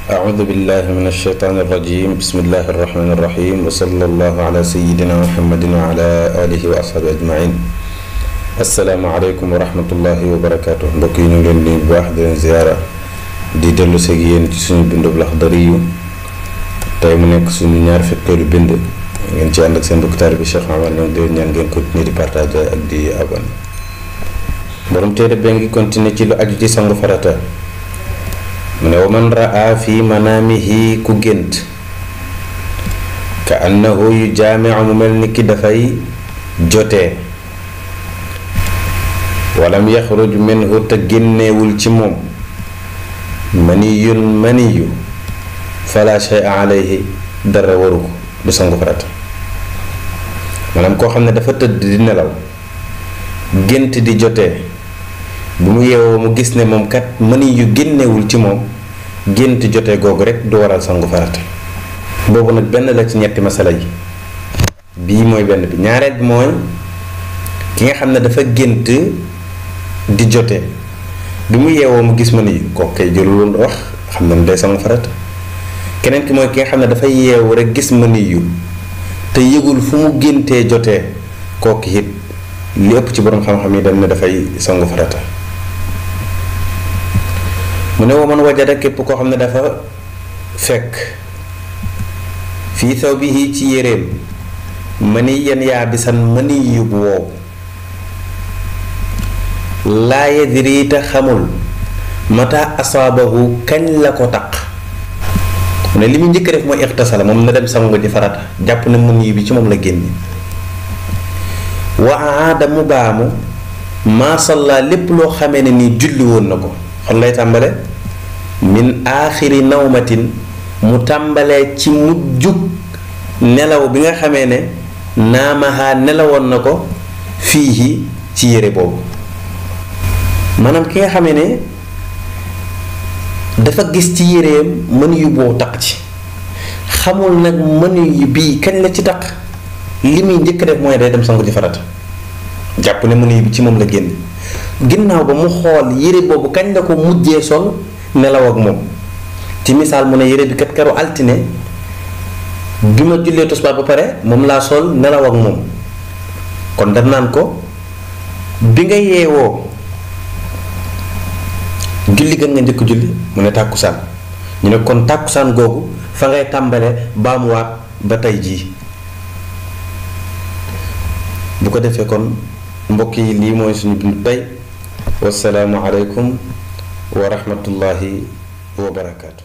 أعوذ بالله من الشيطان الرجيم بسم الله الرحمن الرحيم وصلى الله على سيدنا محمد وعلى آله وأصحابه أجمعين. السلام عليكم ورحمة الله وبركاته. mbokk yi ñu ngi leen di bu baax di leen ziyaara di dellu seeg yéen ci suñu bindu Laxdari yu tey mu nekk suñu ñaar fukkeelu bind ngeen ci ànd ak seen mbokk taalibe bi Cheikh Mamadou ñoom di ñaan ngeen continuer di partager ak di abonné. borom téere bee ngi continuer ci lu aju ci sangu farata mu ne wa man raa fi manaamihi ku gént ka annahu yu jaamiu mu mel ni ki dafay jotee walam yaxruj minhu te génneewul ci moom maniyu fala shay'a alayhi dara waru ko du sangu farata. maanaam koo xam ne dafa tëdd di nelaw gént di jotee bu mu yeewoo mu gis ne moom kat mani yu génnewul ci moom gént jotee googu rek du waral sangu farata. boobu nag benn la ci ñetti masala yi bii mooy benn bi. ñaareel bi mooy ki nga xam ne dafa gént di jotee bi mu yeewoo mu gis mani yu kooku kay jëlul woon wax xam na ne day sangu farata. keneen ki mooy ki nga xam ne dafa yeewu rek gis mani yu te yëgul fu mu géntee jotee kooku it li ëpp ci borom xam-xam yi dem ne dafay sangu farata. mu ne wa man wajada képp koo xam ne dafa fekk fii thawbihi ci yéreem maniyan yaabisan mani yu bu wow laa yadri te xamul mata asaabahu kañ la ko taq. mu ne li mu njëkk def mooy ixtasala moom na dem sangu ji farata jàpp ne mani yu bi ci moom la génne wa aada mu baamu maasalla lépp loo xamee ne nii julli woon na ko. xon lay tàmbale min aaxiri nawmatin mu tàmbalee ci mujjug nelaw bi nga xamee ne naamahaa nelawoon na ko fii ci yére boobu. maanaam ki nga xamee ne dafa gis ci yéreem mën yu boo taq ci xamul nag mën yu bii kañ la ci taq li muy njëkk def mooy day dem sangu ci farata jàpp ne mën yu bi ci moom la génn. ginnaaw ba mu xool yére boobu kañ la ko mujjee sol nelaw ak moom. ci misaal mu ne yére bi kat keru altine bi ma jullee tisbaar ba pare moom laa sol nelaw ak moom kon daf naan ko bi nga yeewoo julli gën nga njëkk julli mu ne tàkkusaan ñu ne kon tàkkusaan googu fa ngay tàmbale baamuwaat ba tey jii. bu ko defee kon mbokk yi lii mooy suñu bindu tey. wassalaamu aleykum wa rahmatullahi wa barakaatu.